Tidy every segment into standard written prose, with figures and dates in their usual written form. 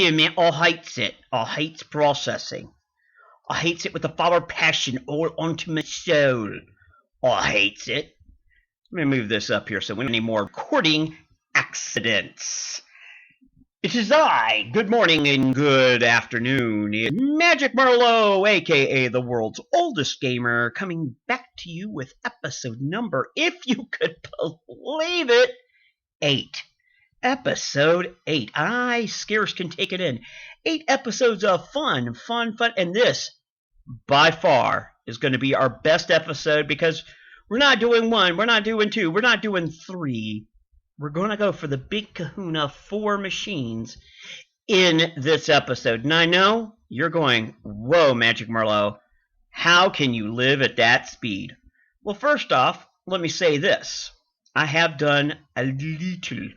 here, man. I hates it. I hates processing. I hates it with a fire passion all onto my soul. I hates it. Let me move this up here so we don't need more recording accidents. It is I. Good morning and good afternoon. It's Magic Marlowe, aka the world's oldest gamer, coming back to you with episode number, if you could believe it, 8. Episode 8. I scarce can take it in. 8 episodes of fun, and this, by far, is going to be our best episode because we're not doing 1, we're not doing 2, we're not doing 3. We're going to go for the big kahuna 4 machines in this episode. And I know you're going, whoa, Magic Marlowe, how can you live at that speed? Well, first off, let me say this. I have done a little,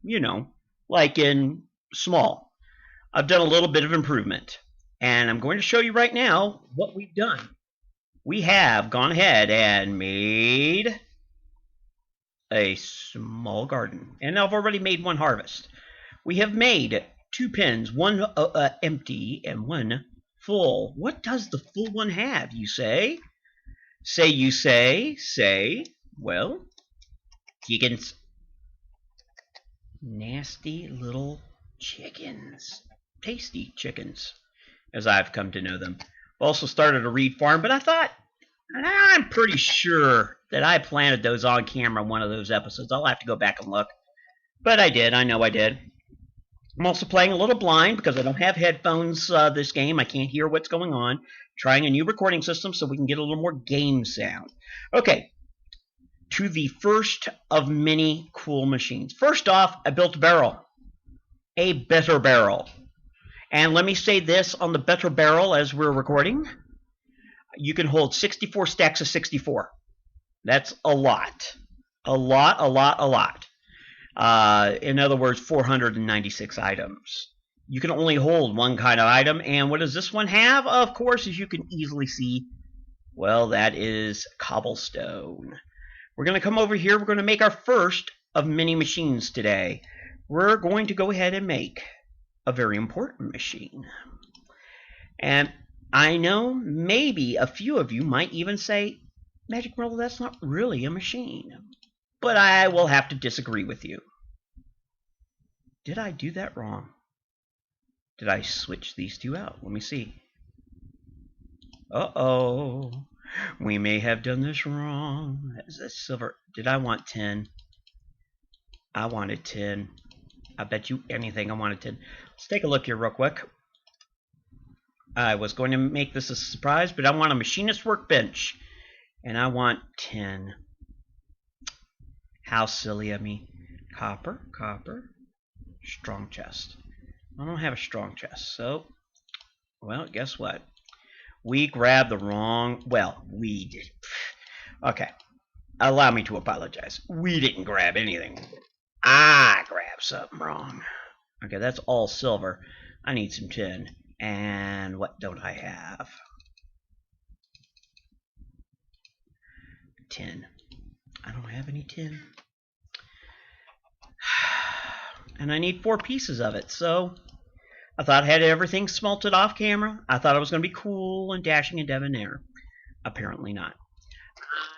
you know, like in small. I've done a little bit of improvement. And I'm going to show you right now what we've done. We have gone ahead and made a small garden, and I've already made 1 harvest. We have made 2 pens, 1 empty and 1 full. What does the full one have, you say? Say, well, chickens. Nasty little chickens. Tasty chickens, as I've come to know them. Also started a reed farm, but I thought, I'm pretty sure that I planted those on camera in one of those episodes. I'll have to go back and look. But I did. I know I did. I'm also playing a little blind because I don't have headphones this game. I can't hear what's going on. Trying a new recording system so we can get a little more game sound. Okay. To the first of many cool machines. First off, I built a barrel. A better barrel. And let me say this on the better barrel as we're recording. You can hold 64 stacks of 64. That's a lot. A lot. In other words, 496 items. You can only hold 1 kind of item. And what does this one have? Of course, as you can easily see, well, that is cobblestone. We're going to come over here. We're going to make our first of many machines today. We're going to go ahead and make a very important machine. And I know maybe a few of you might even say, Magic Marlowe, that's not really a machine. But I will have to disagree with you. Did I do that wrong? Did I switch these 2 out? Let me see. Uh-oh. We may have done this wrong. Is that silver? Did I want 10? I wanted 10. I bet you anything I wanted 10. Let's take a look here real quick. I was going to make this a surprise, but I want a machinist workbench. And I want 10. How silly of me. Copper. Strong chest. I don't have a strong chest, so, well, guess what? We grabbed the wrong, well, we did. Okay. Allow me to apologize. We didn't grab anything. I grabbed something wrong. Okay, that's all silver. I need some tin. And what don't I have? Tin. I don't have any tin. And I need 4 pieces of it, so I thought I had everything smelted off camera. I thought I was going to be cool and dashing and debonair. Apparently not.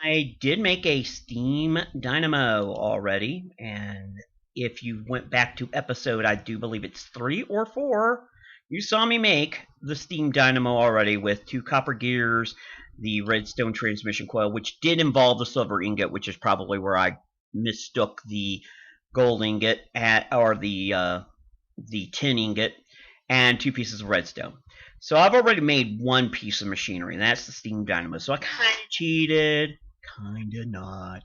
I did make a steam dynamo already, and if you went back to episode, I do believe it's 3 or 4, you saw me make the steam dynamo already with 2 copper gears, the redstone transmission coil, which did involve the silver ingot, which is probably where I mistook the gold ingot or the tin ingot, and 2 pieces of redstone. So I've already made 1 piece of machinery, and that's the steam dynamo. So I kind of cheated, kind of not.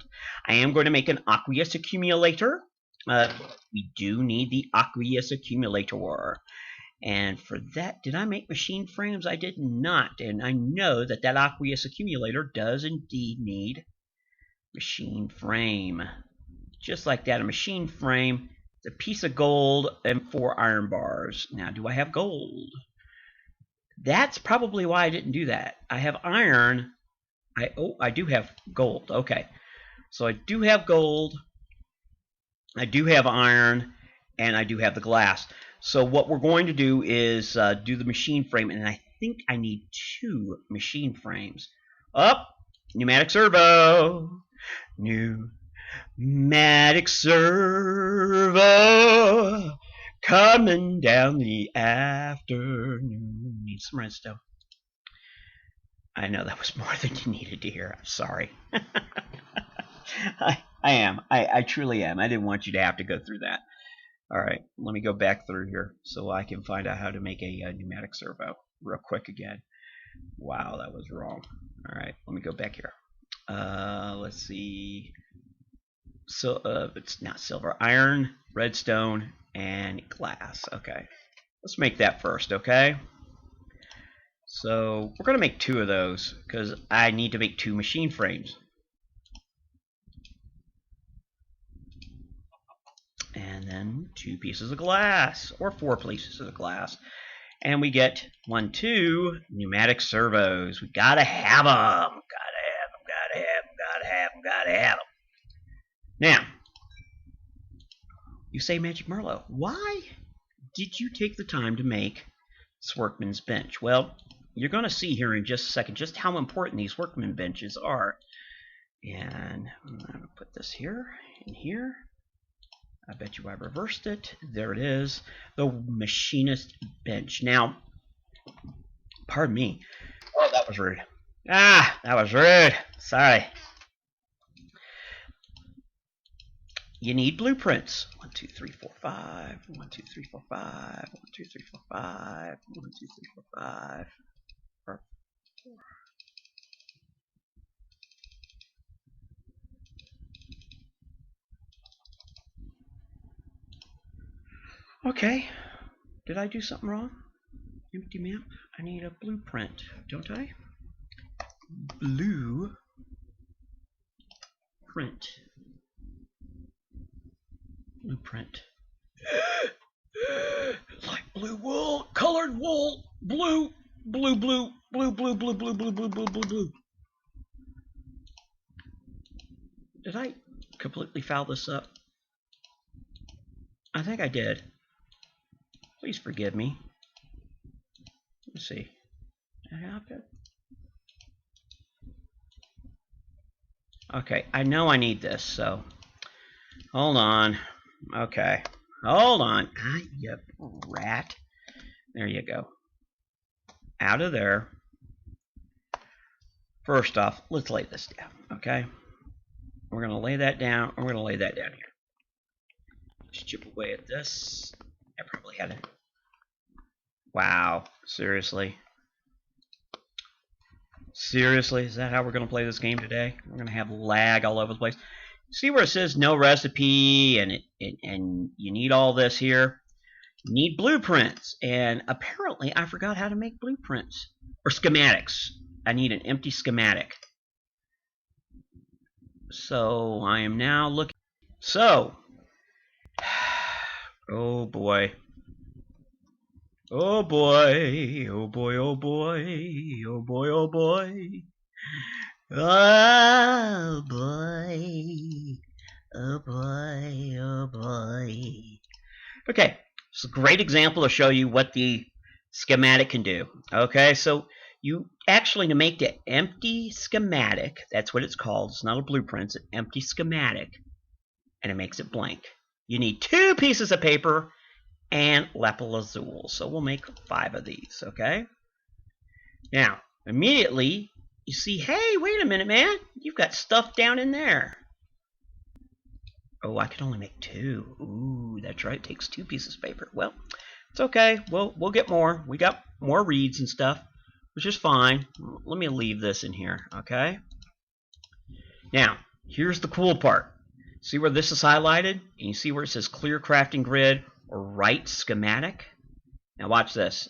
I am going to make an aqueous accumulator. We do need the aqueous accumulator. And for that, did I make machine frames? I did not. And I know that that aqueous accumulator does indeed need machine frame. Just like that, a machine frame, a piece of gold, and 4 iron bars. Now, do I have gold? That's probably why I didn't do that. I have iron. I do have gold. Okay. So I do have gold. I do have iron. And I do have the glass. So what we're going to do is do the machine frame, and I think I need 2 machine frames. Up, pneumatic servo, pneumatic servo, coming down the afternoon. Need some redstone. I know that was more than you needed to hear. I'm sorry. I am. I truly am. I didn't want you to have to go through that. All right, let me go back through here so I can find out how to make a pneumatic servo real quick again. Wow, that was wrong. All right, let me go back here. Let's see. So it's not silver, iron, redstone, and glass. Okay, let's make that first. Okay. So we're gonna make 2 of those because I need to make 2 machine frames. And then 2 pieces of glass, or 4 pieces of glass. And we get 1, 2 pneumatic servos. We gotta have them. Gotta have them, gotta have them, gotta have them, gotta have them. Now, you say, Magic Merlo, why did you take the time to make this workman's bench? Well, you're going to see here in just a second just how important these workman benches are. And I'm going to put this here and here. I bet you I reversed it. There it is, the machinist bench. Now, pardon me. Oh, that was rude. Ah, that was rude. Sorry. You need blueprints. 1, 2, 3, 4, 5. 1, 2, 3, 4, 5. 1, 2, 3, 4, 5. 1, 2, 3, 4, 5. 4. Okay. Did I do something wrong? Empty map. I need a blueprint, don't I? Blue print. Blueprint. Like blue wool, colored wool, blue, blue, blue, blue, blue, blue, blue, blue, blue, blue, blue, blue. Did I completely foul this up? I think I did. Please forgive me. Let's see. Did that happen? Okay, I know I need this, so hold on. Okay, hold on. Ah, you rat. There you go. Out of there. First off, let's lay this down, okay? We're going to lay that down. We're going to lay that down here. Let's chip away at this. I probably had it. Wow, seriously? Seriously? Is that how we're going to play this game today? We're going to have lag all over the place. See where it says no recipe and you need all this here? You need blueprints. And apparently I forgot how to make blueprints. Or schematics. I need an empty schematic. So I am now looking. So, oh boy. Oh boy. Oh boy, oh boy. Oh boy, oh boy. Oh boy. Oh boy, oh boy. Okay, it's a great example to show you what the schematic can do. Okay, so you actually, to make the empty schematic, that's what it's called. It's not a blueprint, it's an empty schematic, and it makes it blank. You need 2 pieces of paper and lapis lazuli. So we'll make 5 of these, okay? Now, immediately, you see, hey, wait a minute, man. You've got stuff down in there. Oh, I can only make 2. Ooh, that's right. It takes 2 pieces of paper. Well, it's okay. We'll get more. We got more reeds and stuff, which is fine. Let me leave this in here, okay? Now, here's the cool part. See where this is highlighted? And you see where it says clear crafting grid or write schematic? Now watch this.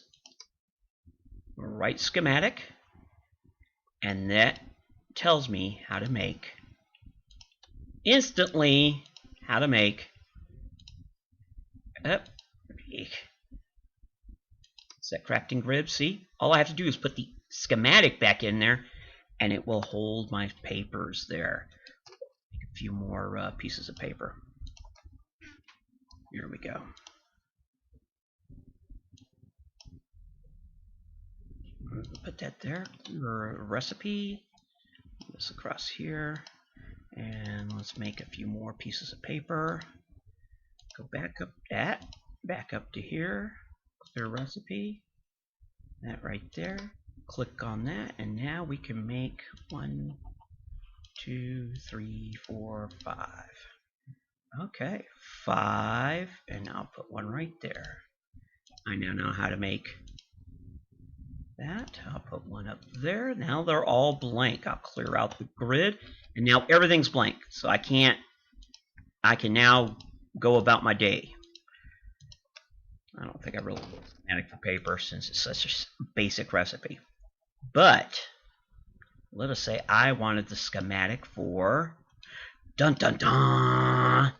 Write schematic. And that tells me how to make, instantly, how to make, is that crafting grid? See? All I have to do is put the schematic back in there, and it will hold my papers there. Make a few more pieces of paper. Here we go. put that there. Your recipe. This across here. And let's make a few more pieces of paper. Go back up that. Back up to here. Clear recipe. That right there. Click on that. And now we can make 1, 2, 3, 4, 5. Okay, 5. And I'll put one right there. I now know how to make that. I'll put one up there. Now they're all blank. I'll clear out the grid, and now everything's blank. So I can now go about my day. I don't think I really need a schematic for paper since it's such a basic recipe. But let us say I wanted the schematic for dun dun dun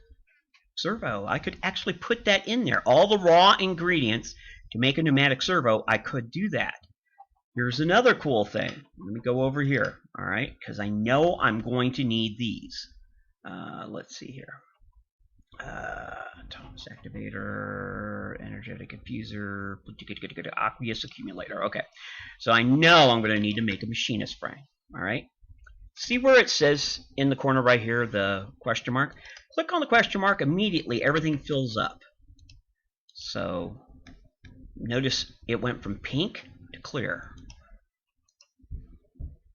servo. I could actually put that in there. All the raw ingredients to make a pneumatic servo, I could do that. Here's another cool thing. Let me go over here, all right? Because I know I'm going to need these. Let's see here. Thomas activator, energetic infuser, aqueous accumulator. Okay, so I know I'm going to need to make a machinist frame. All right. See where it says in the corner right here, the question mark? Click on the question mark. Immediately, everything fills up. So notice it went from pink to clear.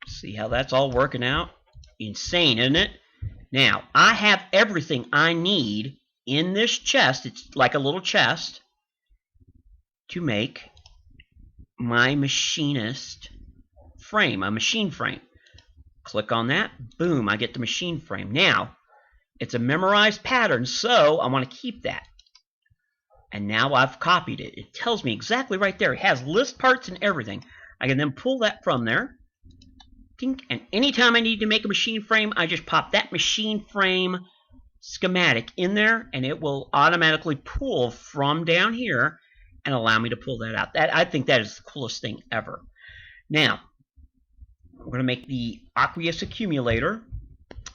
See how that's all working out? Insane, isn't it? Now, I have everything I need in this chest. It's like a little chest to make my machinist frame, a machine frame. Click on that. Boom, I get the machine frame. Now, it's a memorized pattern, so I want to keep that. And now I've copied it. It tells me exactly right there. It has list parts and everything. I can then pull that from there. And anytime I need to make a machine frame, I just pop that machine frame schematic in there, and it will automatically pull from down here and allow me to pull that out. I think that is the coolest thing ever. Now, we're going to make the aqueous accumulator,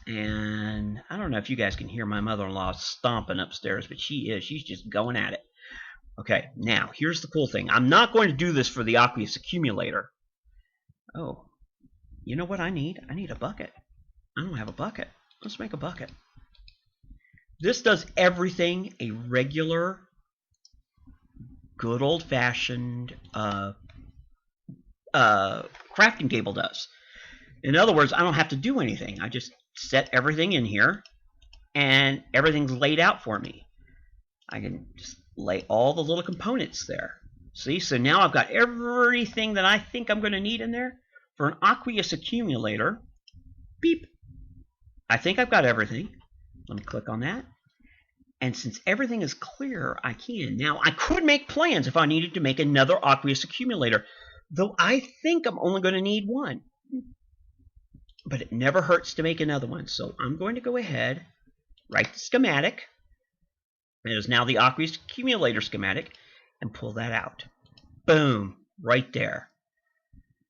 and I don't know if you guys can hear my mother-in-law stomping upstairs, but she's just going at it. Okay, now, here's the cool thing. I'm not going to do this for the aqueous accumulator. Oh. You know what I need? I need a bucket. I don't have a bucket. Let's make a bucket. This does everything a regular, good old-fashioned crafting table does. In other words, I don't have to do anything. I just set everything in here, and everything's laid out for me. I can just lay all the little components there. See? So now I've got everything that I think I'm going to need in there. For an aqueous accumulator, beep, I think I've got everything. Let me click on that. And since everything is clear, I can. Now, I could make plans if I needed to make another aqueous accumulator, though I think I'm only going to need one. But it never hurts to make another one. So I'm going to go ahead, write the schematic. It is now the aqueous accumulator schematic, and pull that out. Boom, right there.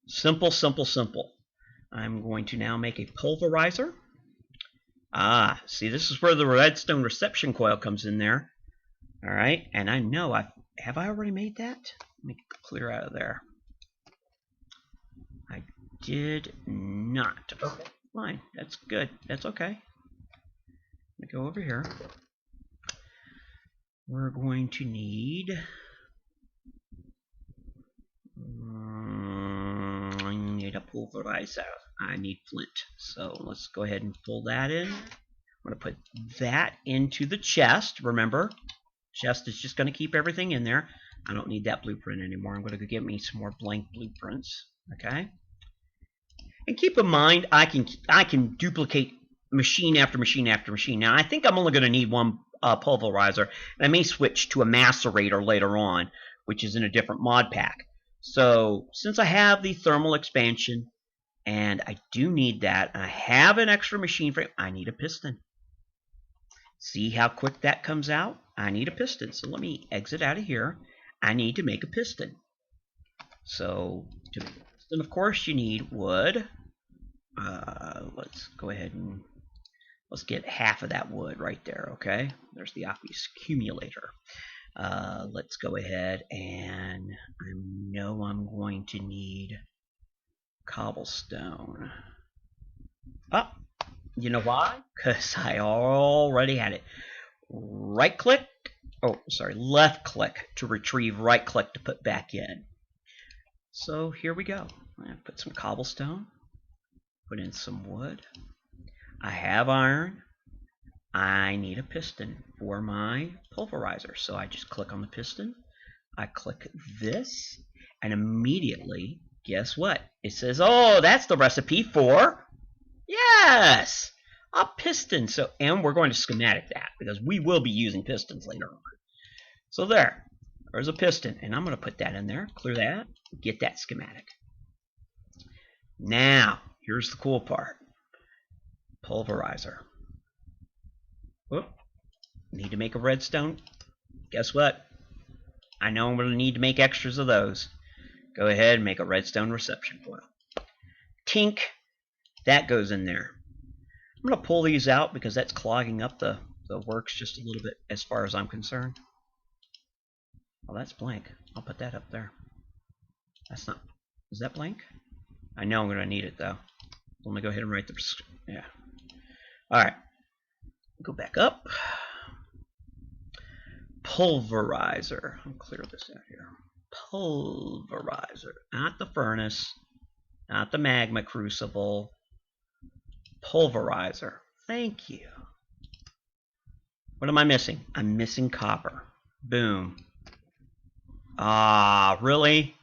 Simple, simple, simple. I'm going to now make a pulverizer. See, this is where the redstone reception coil comes in there. All right, and I know have I already made that? Let me clear out of there. I did not. Okay, fine. That's good. That's okay. Let me go over here. We're going to need I need a pulverizer. I need flint. So let's go ahead and pull that in. I'm going to put that into the chest. Remember, chest is just going to keep everything in there. I don't need that blueprint anymore. I'm going to go get me some more blank blueprints. Okay. And keep in mind, I can duplicate machine after machine after machine. Now, I think I'm only going to need one pulverizer, and I may switch to a macerator later on, which is in a different mod pack. So since I have the thermal expansion, and I do need that, and I have an extra machine frame, I need a piston. See how quick that comes out? I need a piston. So let me exit out of here. I need to make a piston. So to make a piston, of course, you need wood. Let's go ahead and let's get half of that wood right there, okay? There's the aqueous accumulator. Let's go ahead and I know I'm going to need cobblestone. Oh, you know why? Because I already had it. Right click. Oh, sorry, left click to retrieve, right click to put back in. So here we go. I'm going to put some cobblestone, put in some wood. I have iron. I need a piston for my pulverizer. So I just click on the piston. I click this, and immediately, guess what? It says, oh, that's the recipe for, yes, a piston. So, and we're going to schematic that because we will be using pistons later on. So there's a piston, and I'm going to put that in there, clear that, get that schematic. Now, here's the cool part. Pulverizer. Whoop. Need to make a redstone. Guess what? I know I'm going to need to make extras of those. Go ahead and make a redstone reception foil. Tink. That goes in there. I'm going to pull these out because that's clogging up the works just a little bit as far as I'm concerned. Oh, that's blank. I'll put that up there. That's not... Is that blank? I know I'm going to need it, though. Let me go ahead and write the... Yeah. Alright. Go back up. Pulverizer. I'll clear this out here. Pulverizer. Not the furnace. Not the magma crucible. Pulverizer. Thank you. What am I missing? I'm missing copper. Boom. Ah, really?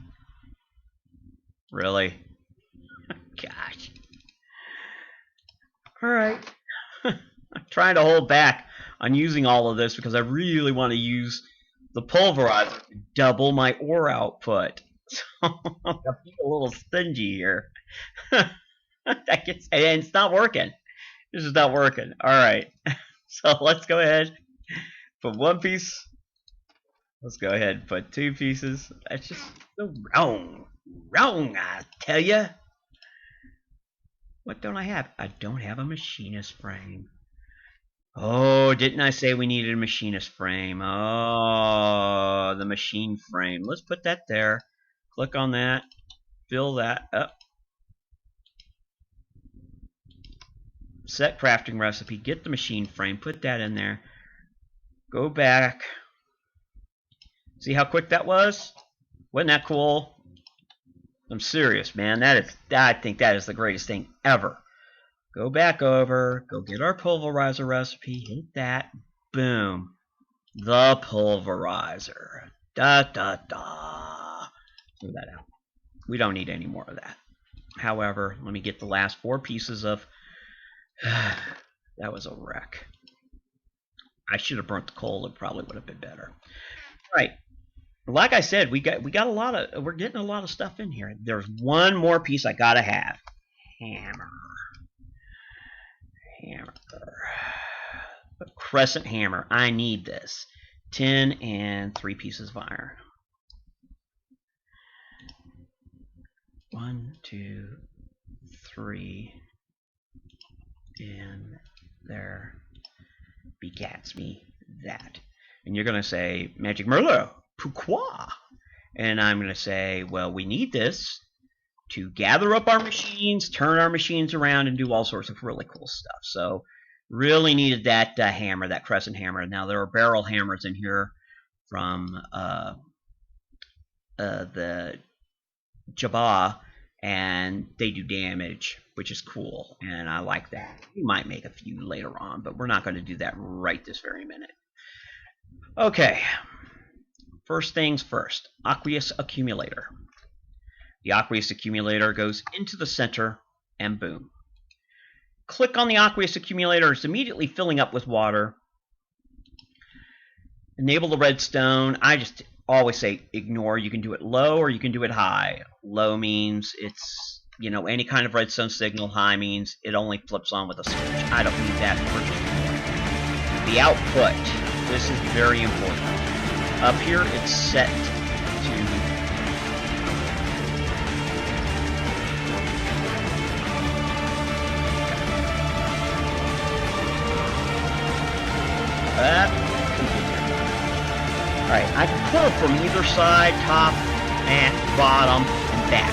Really? Gosh. Alright. I'm trying to hold back on using all of this because I really want to use the pulverizer to double my ore output. So I'm being a little stingy here. And it's not working. This is not working. Alright. So let's go ahead. Put one piece. Let's go ahead and put two pieces. That's just so wrong. Wrong, I tell ya. What don't I have? I don't have a machinist frame. Oh, didn't I say we needed a machinist frame? Oh, the machine frame. Let's put that there. Click on that. Fill that up. Set crafting recipe. Get the machine frame. Put that in there. Go back. See how quick that was? Wasn't that cool? I'm serious, man. I think that is the greatest thing ever. Go back over. Go get our pulverizer recipe. Hit that. Boom. The pulverizer. Da da da. Move that out. We don't need any more of that. However, let me get the last 4 pieces of... That was a wreck. I should have burnt the coal. It probably would have been better. All right. Like I said, we're getting a lot of stuff in here. There's one more piece I gotta have. Hammer. A crescent hammer. I need this. 10 and 3 pieces of iron. 1, 2, 3, and there begats me that. And you're gonna say, Magic Merlot, pourquoi? And I'm gonna say, well, we need this to gather up our machines, turn our machines around, and do all sorts of really cool stuff. So really needed that hammer, that crescent hammer. Now there are barrel hammers in here from the Jabba, and they do damage, which is cool, and I like that. We might make a few later on, but we're not going to do that right this very minute. Okay, first things first, aqueous accumulator. The aqueous accumulator goes into the center, and boom. Click on the aqueous accumulator. It's immediately filling up with water. Enable the redstone. I just always say ignore. You can do it low or you can do it high. Low means it's, any kind of redstone signal. High means it only flips on with a switch. I don't need that for just the output. This is very important. Up here, it's set to Alright, I can pull from either side, top, and bottom, and back.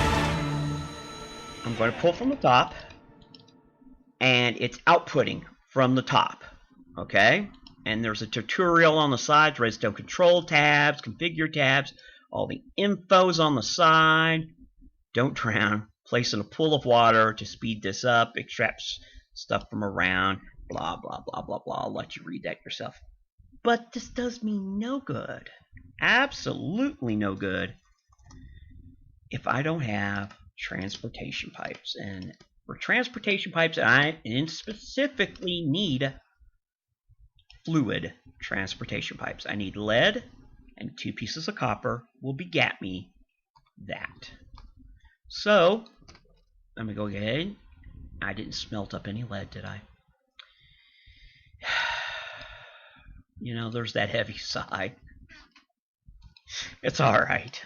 I'm going to pull from the top, and it's outputting from the top, okay? And there's a tutorial on the sides, redstone control tabs, configure tabs, all the info's on the side. Don't drown. Place in a pool of water to speed this up, extracts stuff from around, blah, blah, blah, blah, blah. I'll let you read that yourself. But this does me no good. Absolutely no good if I don't have transportation pipes. And for transportation pipes, I specifically need fluid transportation pipes. I need lead, and 2 pieces of copper will beget me that. So, let me go ahead. I didn't smelt up any lead, did I? You know, there's that heavy sigh. It's alright.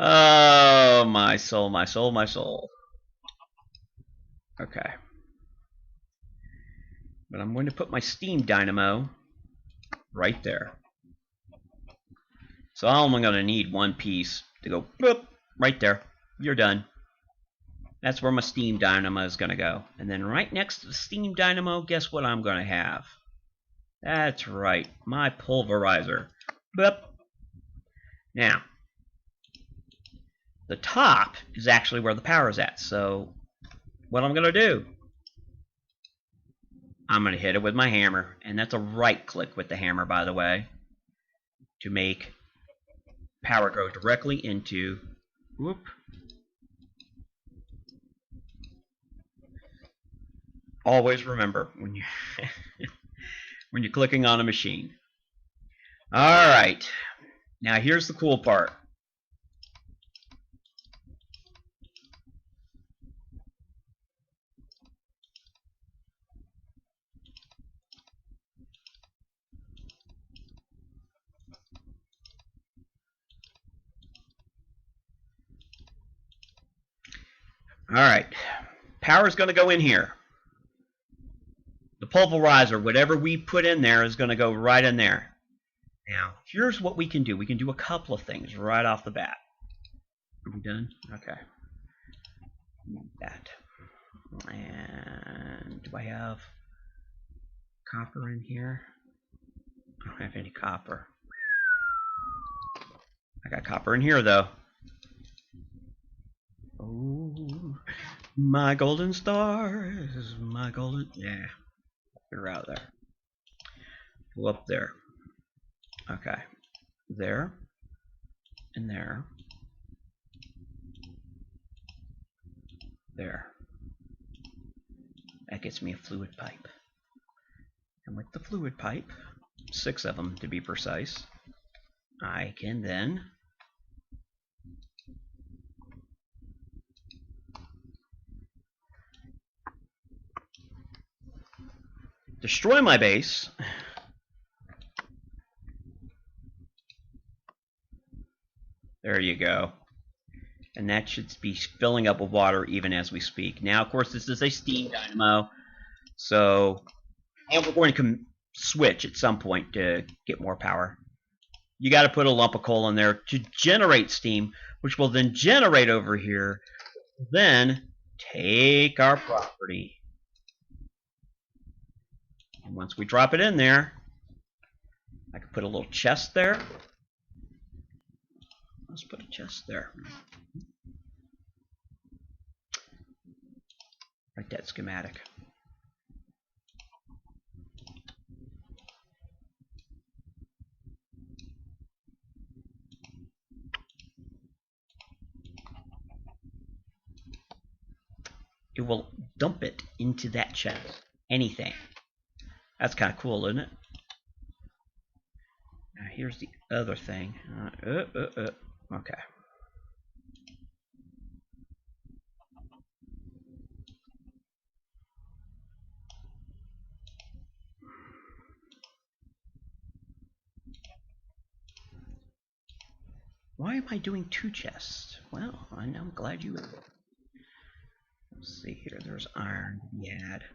Oh, my soul, my soul, my soul. Okay. But I'm going to put my steam dynamo right there. So I'm only going to need 1 piece to go boop, right there. You're done. That's where my steam dynamo is going to go. And then right next to the steam dynamo, guess what I'm going to have? That's right, my pulverizer. Boop. Now, the top is actually where the power is at. So what I'm going to do, I'm going to hit it with my hammer. And that's a right click with the hammer, by the way, to make power go directly into, whoop. Always remember when you when you're clicking on a machine. All right. Now here's the cool part. All right. Power is going to go in here. The pulverizer, whatever we put in there, is going to go right in there. Now, here's what we can do. We can do a couple of things right off the bat. Are we done? Okay. That. And do I have copper in here? I don't have any copper. I got copper in here, though. Oh, my golden stars, my golden... Yeah. You're out there. Pull up there. Okay. There. And there. There. That gets me a fluid pipe. And with the fluid pipe, 6 of them to be precise, I can then destroy my base. There you go. And that should be filling up with water even as we speak. Now, of course, this is a steam dynamo. So, and we're going to switch at some point to get more power. You got to put a lump of coal in there to generate steam, which will then generate over here. Then take our property. And once we drop it in there, I can put a little chest there. Let's put a chest there. Write that schematic. It will dump it into that chest. Anything. That's kind of cool, isn't it? Now here's the other thing. Okay. Why am I doing 2 chests? Well, I'm glad you... Let's see here. There's iron to be had.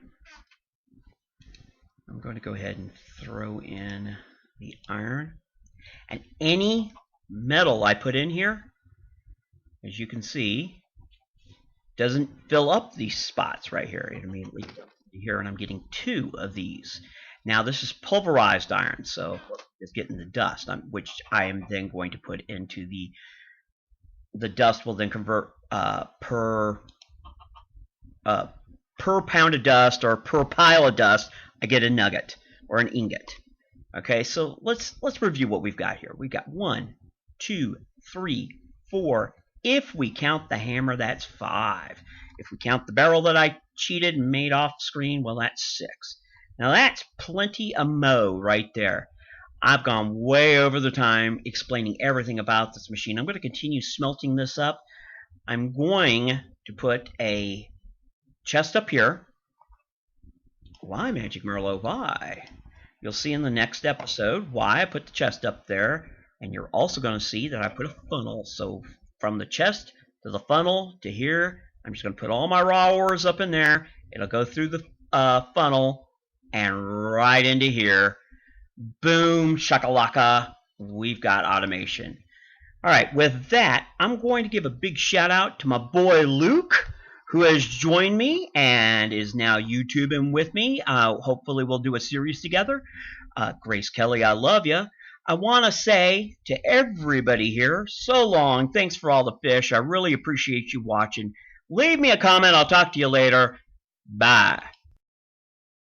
I'm going to go ahead and throw in the iron. And any metal I put in here as you can see, doesn't fill up these spots right here. It immediately here, and I'm getting 2 of these. Now this is pulverized iron, so it's getting the dust, which I am then going to put into the dust. Will then convert per pound of dust or per pile of dust. I get a nugget or an ingot. Okay, so let's review what we've got here. We've got 1, 2, 3, 4. If we count the hammer, that's 5. If we count the barrel that I cheated and made off screen, well, that's 6. Now that's plenty of mo right there. I've gone way over the time explaining everything about this machine. I'm going to continue smelting this up. I'm going to put a chest up here. Why, Magic Merlot? Why? You'll see in the next episode why I put the chest up there, and you're also going to see that I put a funnel. So from the chest to the funnel to here, I'm just going to put all my raw ores up in there. It'll go through the funnel and right into here. Boom, shakalaka, we've got automation. All right, with that, I'm going to give a big shout out to my boy Luke, who has joined me and is now YouTubing with me. Hopefully we'll do a series together. Grace Kelly, I love you. I want to say to everybody here, so long. Thanks for all the fish. I really appreciate you watching. Leave me a comment. I'll talk to you later. Bye.